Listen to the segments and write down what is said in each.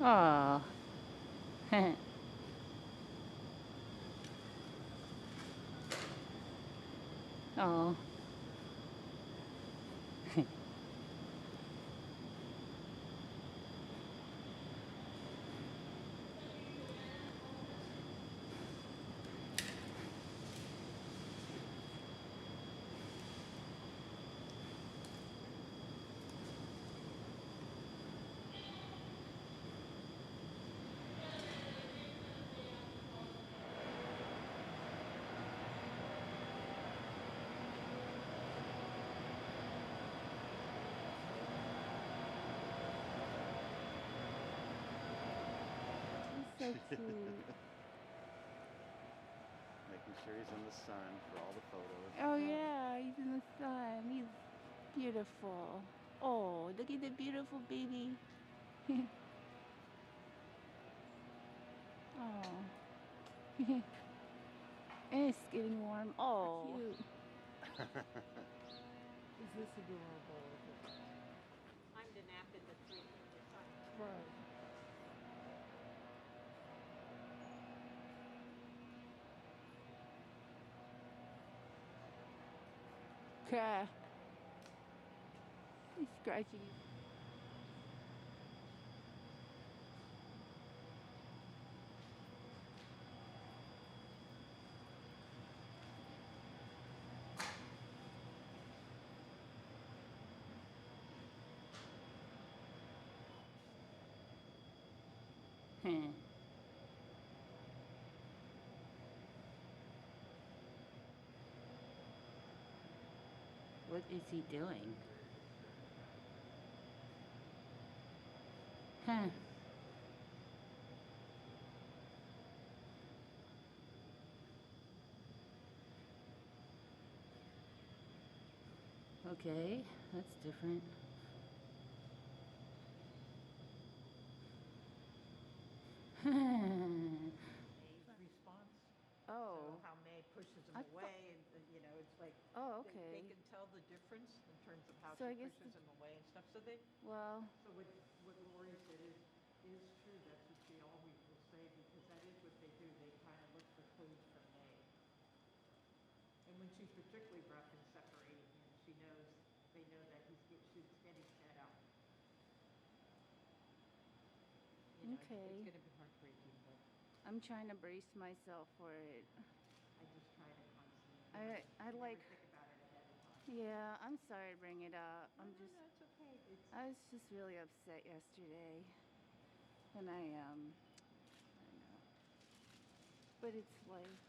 Oh. Oh. He's so cute. Making sure he's in the sun for all the photos. Oh yeah, he's in the sun. He's beautiful. Oh, look at the beautiful baby. Oh. And it's getting warm. Oh. Cute. Is this adorable? Time to nap in the tree. Right. Okay. He's scratching. Hmm. What is he doing? Huh. Okay, that's different. Response. Oh. So how May pushes him I away, and it's like Oh, they okay. can tell the difference in terms of how So I she guess pushes him away and stuff. So well, what Lori said is true. That's what she always will say because that is what they do. They kind of look for clues from May. And when she's particularly rough and separating him, they know that she's getting fed up. okay. It's going to be heartbreaking, but I'm trying to brace myself for it. I just try to constantly. I like. Think about it ahead of time. Yeah, I'm sorry to bring it up. I'm just. No, it's okay. I was just really upset yesterday, and I know. But it's life.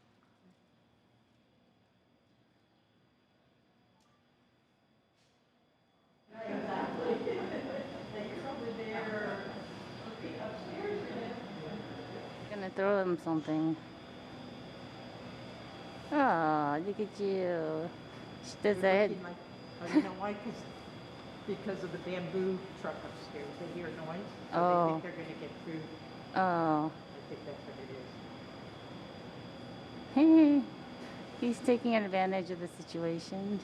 Gonna throw him something. Oh, look at you. She does that. Oh, you know why? Because of the bamboo truck upstairs. They hear noise, so Oh. they think they're going to get food. Oh. I think that's what it is. He's taking advantage of the situation.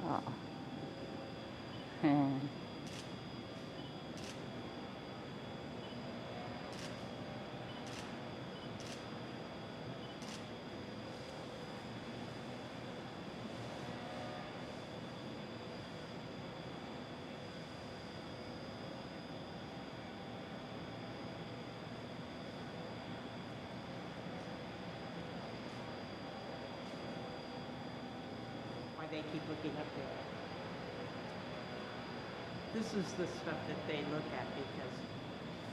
Oh. Why they keep looking up there. This is the stuff that they look at because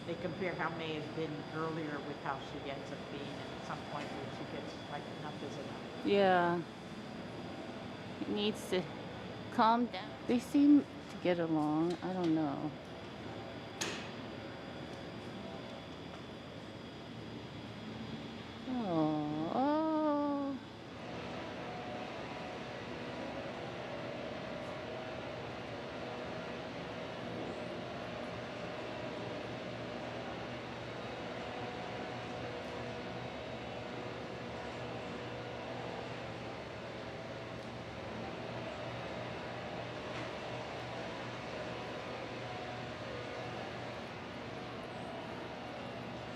they compare how May has been earlier with how she ends up being, and at some point when she gets like enough is enough. Yeah. He needs to calm down. They seem to get along. I don't know. Oh. Oh.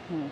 Hmm.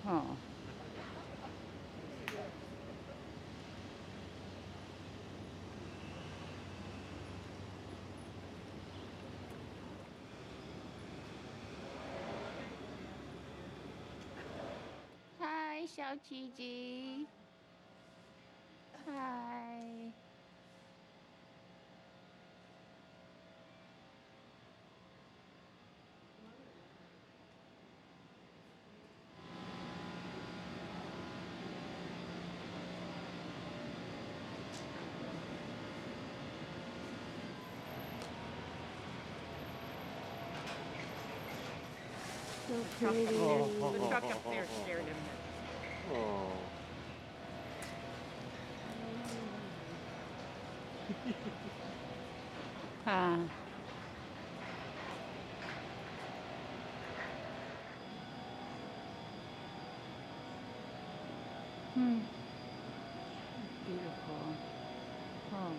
Oh. Hi, Xiao Gigi. Hi. So pretty. The truck up there scared him. Oh. Ah. Hmm. Beautiful. Oh.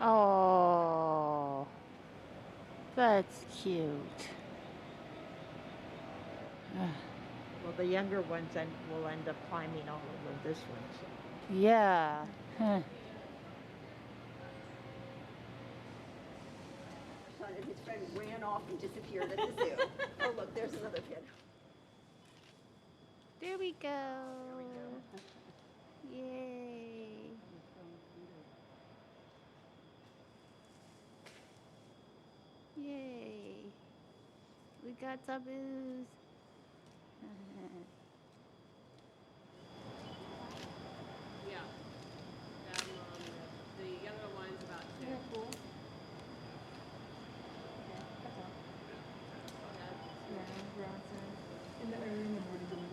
Oh. That's cute. Well, the younger ones will end up climbing all over this one. So. Yeah. Huh. Sean and his friend ran off and disappeared at the zoo. Oh, look, there's another kid. There we go. Yay. Yay. We got Taboos. Yeah. The younger one's about 2. Yeah, cool. In the early morning.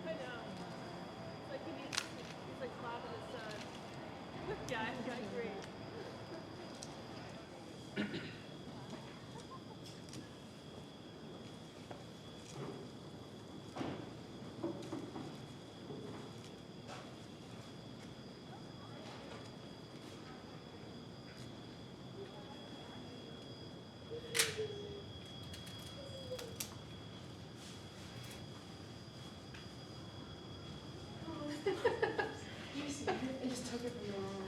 I know. It's like he's like clapping his son. Yeah, I agree. I just took it from the wrong.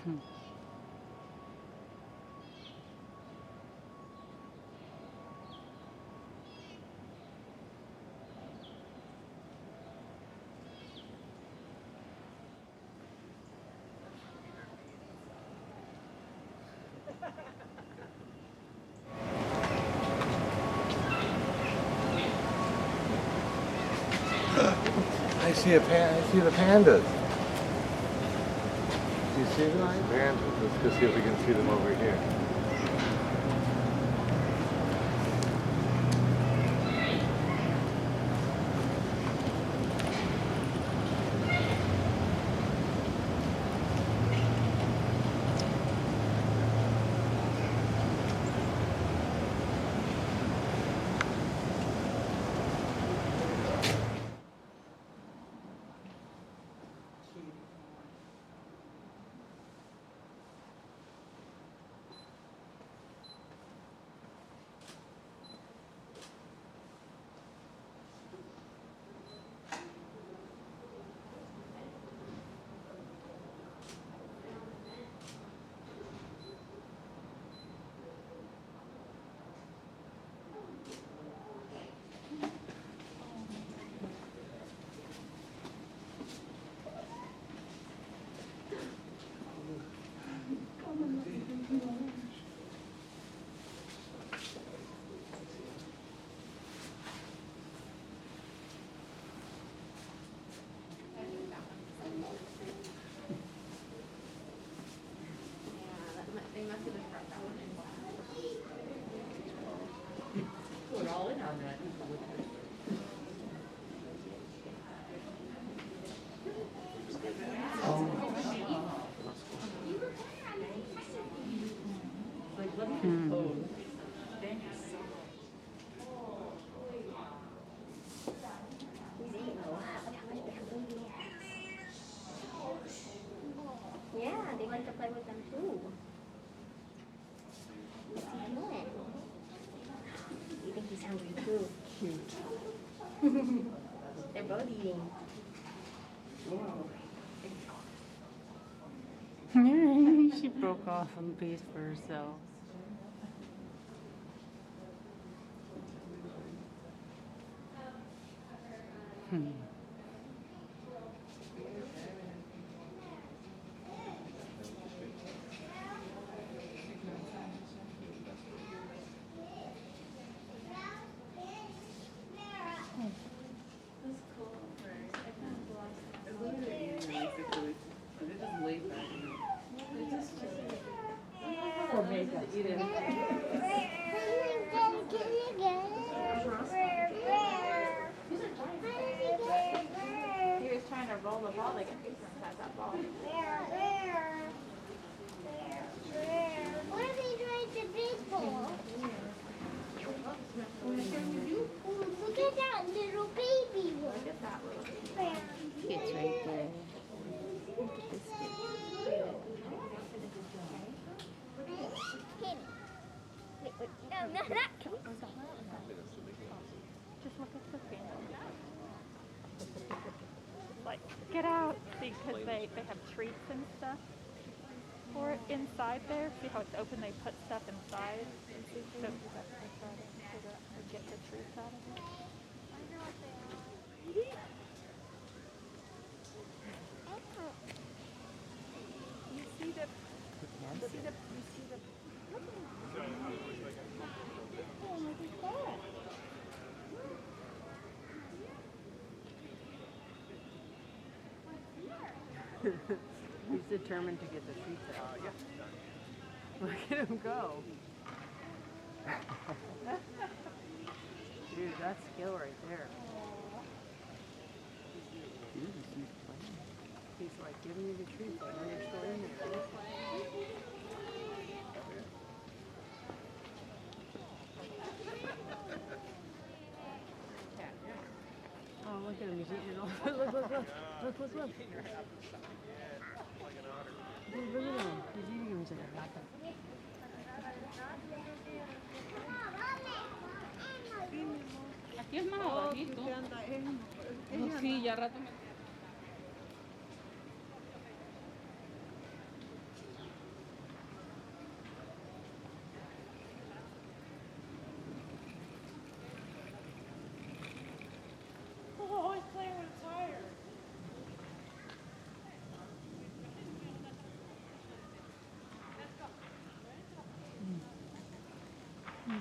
I see I see the pandas. Do you see them? Pandas. Let's go see if we can see them over here. He's eating a lot. Look how much bamboo he has. Yeah, they like to play with them too. What's he doing? You think he's hungry too? Cute. They're both eating. She broke off a piece for herself. He was trying to roll the ball like a paper inside that ball. What are they trying to baseball? Look at that little baby one. Look at that little baby. It's right there. No, not that. Just look at the fan. Like, get out. See, because they have treats and stuff for it inside there. See how it's open? They put stuff inside. So get the treats out of it. You see the. He's determined to get the treats out. Look at him go. Dude, that's skill right there. He's like giving you the treats. I know you're still in there. Oh, look at him. He's eating it all. Look. Look. Dude, look at him. He's eating him. He's like, I got that. Aquí es más abajito. Sí, ya rato me...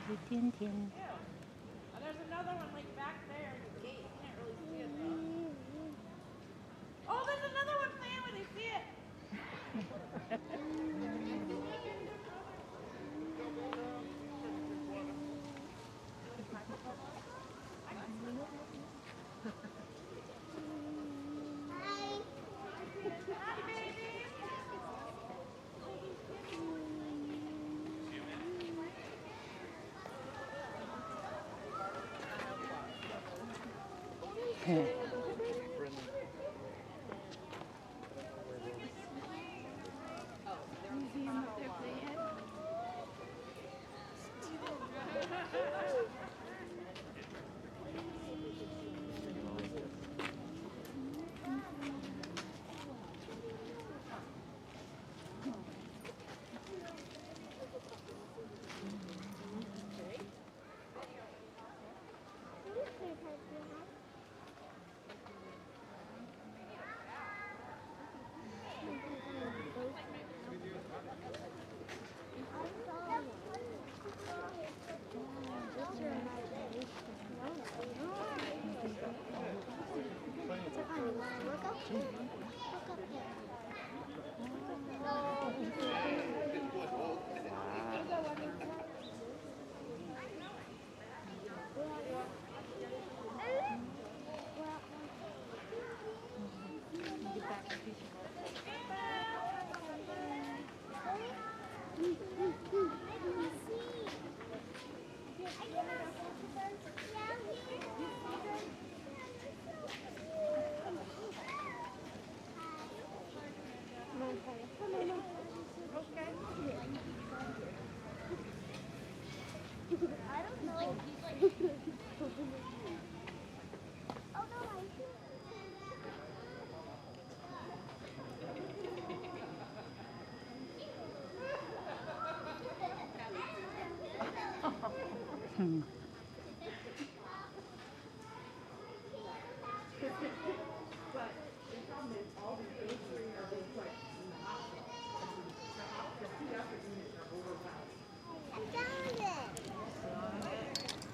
There's a Tintin. Oh, there's another one like back there in the gate. You can't really see it though. Oh, there's another one playing with it. See it?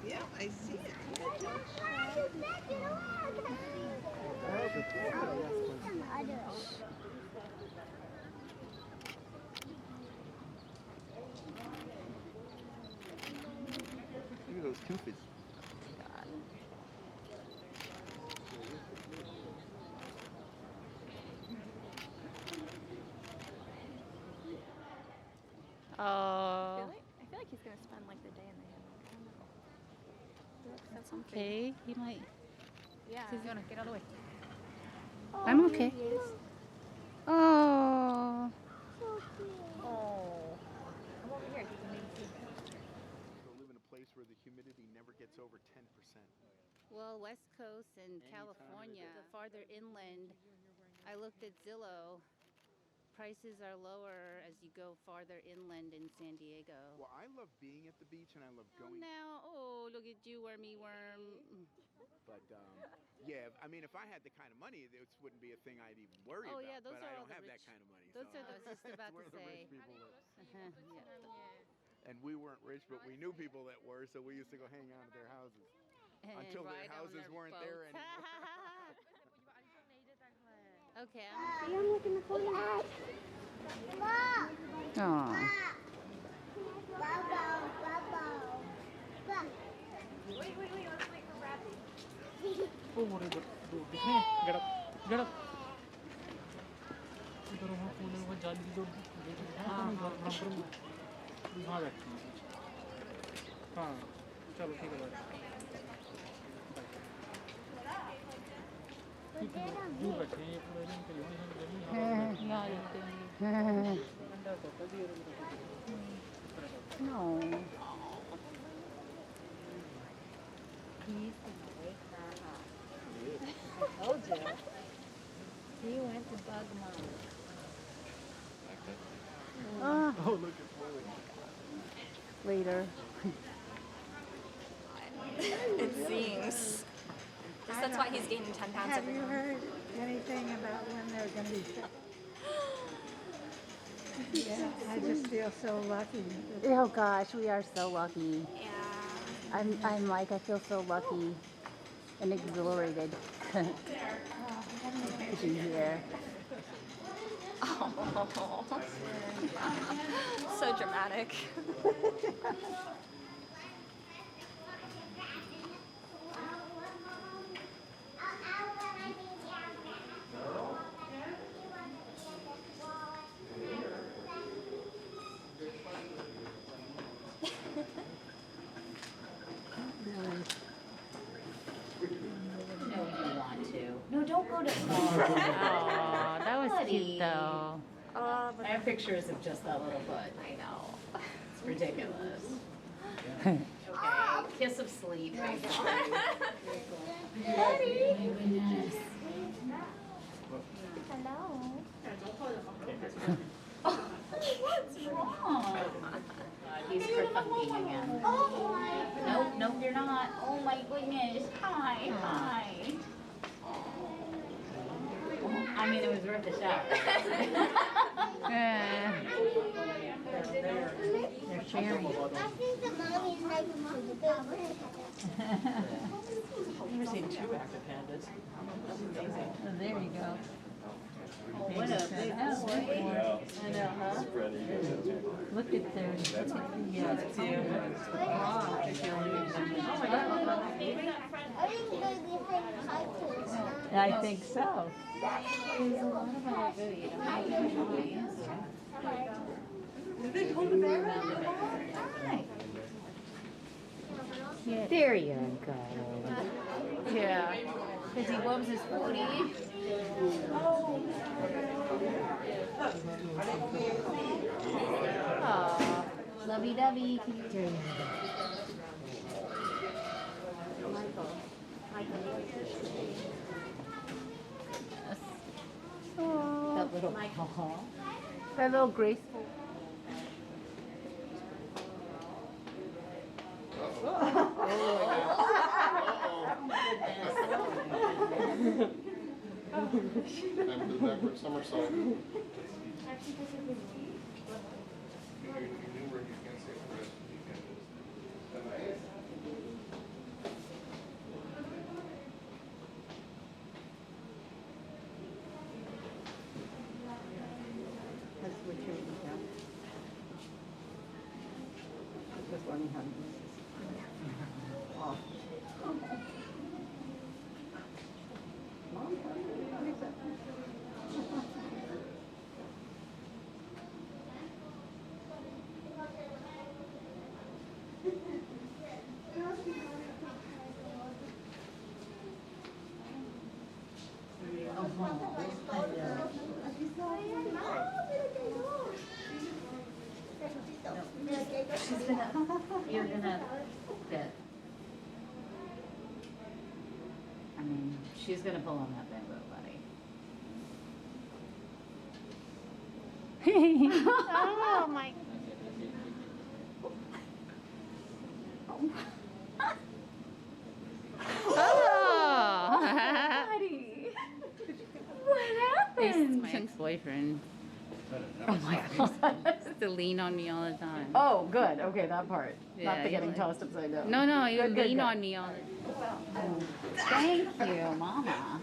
Yeah, I see it. Look at those toofies. Oh. I feel like he's gonna spend like the day in the hammock. I don't know. He looks so comfy. Okay, he might. Yeah. Fiona, get out of the way. I'm okay. Oh. Oh. Come over here. You can maybe see. Go live in a place where the humidity never gets over 10%. Well, West Coast and Any time of the California, day. the farther inland, I looked at Zillow. Prices are lower as you go farther inland in San Diego. Well, I love being at the beach and I love Oh, going. now, oh, look at you, wormy worm. But yeah, I mean, if I had the kind of money, this wouldn't be a thing I'd even worry Oh, about. yeah, those but are I all don't the have that rich- kind of money. Those so are, I was just about where to the say. rich people live. Yeah. And we weren't rich, but we knew people that were, so we used to go hang out at their houses. Until their ride on houses their weren't there boats. anymore. Okay, See, I'm looking the corner. Aw. Wait, let's wait for Bradley. Oh, what is it? Get up. Get up. इधर वहाँ कोने में जाली की जो हाँ बराबर में वहाँ बैठती है हाँ चलो ठीक है ठीक है दूर बैठे हैं ये पूरा दिन के लिए यहाँ रहते हैं ठंडा होता है No. I told you. He went to bug mom. Oh, look at Chloe. Later. It seems. That's why he's gaining 10 pounds Have every you month. heard anything about when they're going to be set? Yeah, I just feel so lucky. Oh gosh, we are so lucky. Yeah. I'm like, I feel so lucky and exhilarated to be here. Oh, so dramatic. No, you want to. No, don't go to. Oh, that was cute though. But I have pictures of just that little butt. I know. It's ridiculous. Okay, kiss of sleep. Daddy. Hello. What's wrong? He's fucking again. Oh my God. Nope, you're not. Oh my goodness. Hi. I mean, it was worth a shot. They're sharing. I think the mommy's like the I've never seen 2 active pandas. That's amazing. Oh, there you go. Oh, what a big boy. I know, huh? Look at their. Yeah, it's you. I think they're different types. I think so. There's a lot of other food. There you go. Yeah. Because he loves his foodie. Aw, lovey-dovey. That little paw. That little graceful. Time for the backward somersault. That's what you're eating now. Just learning how to use this. Oh. Mom, what is that? You're gonna fit. I mean, she's gonna pull on that bamboo, buddy. Oh my. Buddy. What happened? My ex-boyfriend Oh my god. used to lean on me all the time. Oh, good. Okay, that part. Yeah, Not the he's getting like- tossed upside down. No, he would Good, lean good. on me all the time. Thank you, Mama.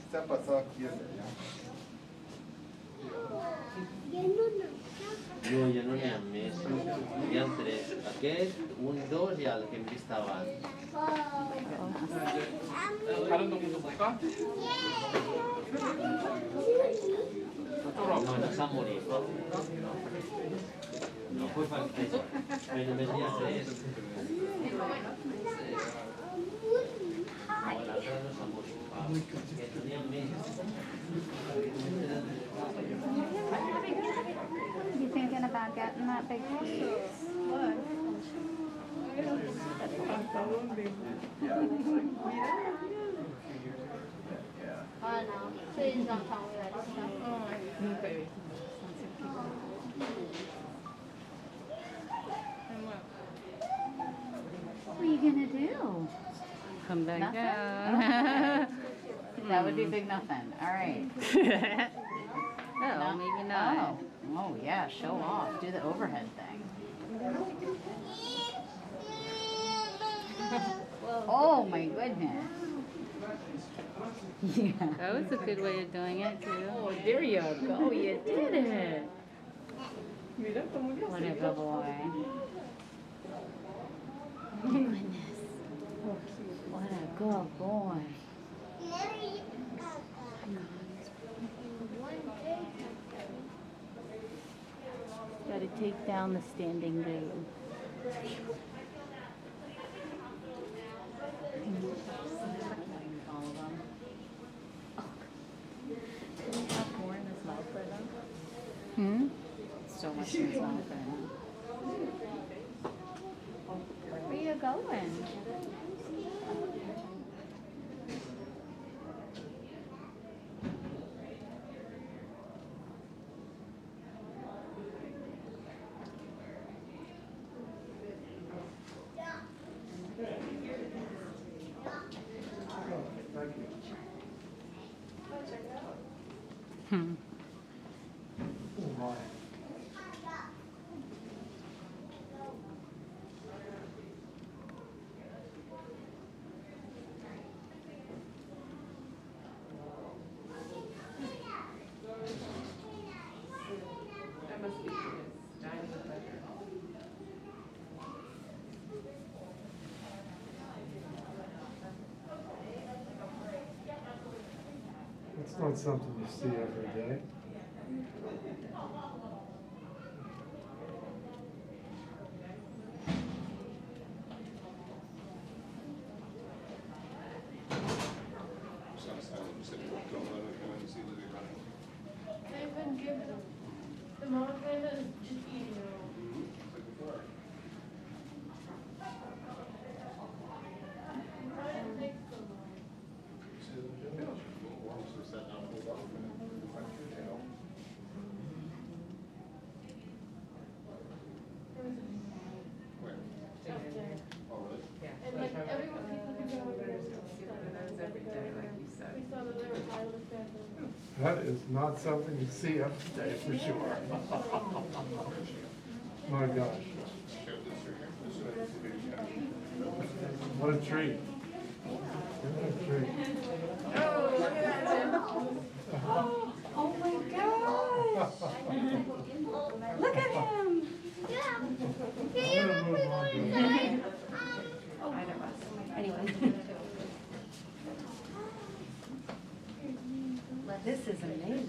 Se ha pasado aquí desde allá. No, ja no n'hi ha més. Hi ha 3. Aquest, un, 2 i el que hem vist abans. Ara no m'ho buscar? No, no s'ha morit. No, pues fa això. Però només n'hi ha 3. L'altre no s'ha morit. Aquest n'hi ha més. You thinking about getting that big piece? Oh no, please don't tell me that stuff. Okay. you gonna do? Come back Nothing? down. That would be big nothing. All right. Oh, No? maybe not. Oh, yeah, show off. Do the overhead thing. Oh my goodness. Yeah. That was a good way of doing it too. Oh, there you go. You did it. What a good boy. Oh, goodness. What a good boy. Gotta take down the standing dude. All of them. Can we have more in this mouth for them? Hmm? So much in this mouth for them. Where are you going? Hmm. That must be his dining bedroom. It's not something you see every day. They've been giving them. The mom kind of just eating it all. Why did it take so long? And like everyone, people can go over there and stuff. Every day, like you said. We saw that they were piled with family. That is not something you see every day for sure. My gosh. What a treat. What a treat. Oh, look at that. Oh my gosh! Look at him! Yeah. Can you help me go inside? Anyway. This is amazing.